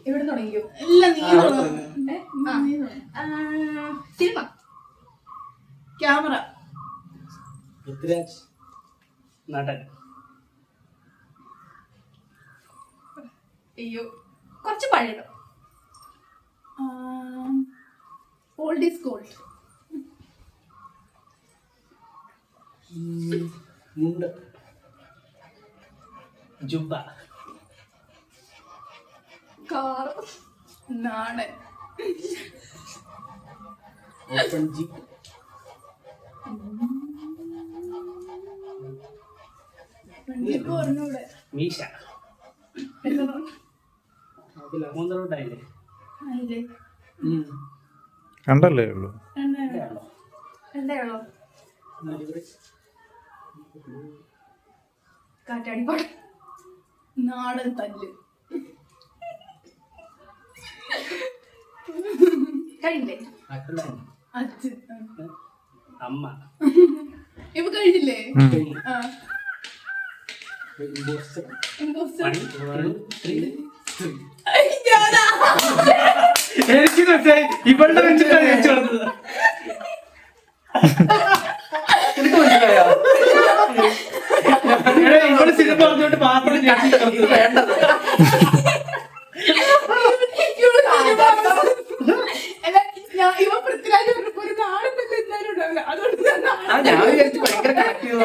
എവിടെ തുടങ്ങിയോ? Cinema, camera, Prithviraj നടൻ. അയ്യോ കുറച്ച് പഴയത്. Old is gold. മുണ്ട്, ജുബ, കാർ, നാടൻ, ഓപ്പൺ ജീപ്പ്, മീശ. മൂന്നോട്ടായില്ലേ? കണ്ടല്ലേ ഉള്ളൂ. രണ്ടേയുള്ളൂ. കാറ്റാടിപ്പാട്, നാടൻ തല്ല്. കഴിഞ്ഞില്ലേ? അച്ഛൻ, അമ്മ. ഇപ്പൊ കഴിഞ്ഞില്ലേ? എനിക്ക് ഇവളുടെ വെച്ചിട്ടാണ് ഞാൻ ചേർന്നത്. ഇവിടെ സിനിമ പറഞ്ഞോട്ട് മാത്രം വേണ്ടത്. ഇവ പൃഥ്വിരാജ് ഒരു നാടൻ തന്നെ എന്തായാലും ഉണ്ടാവില്ല. അതുകൊണ്ട് ഞാൻ വിചാരിച്ചു ഭയങ്കര കണക്ട് ചെയ്തു.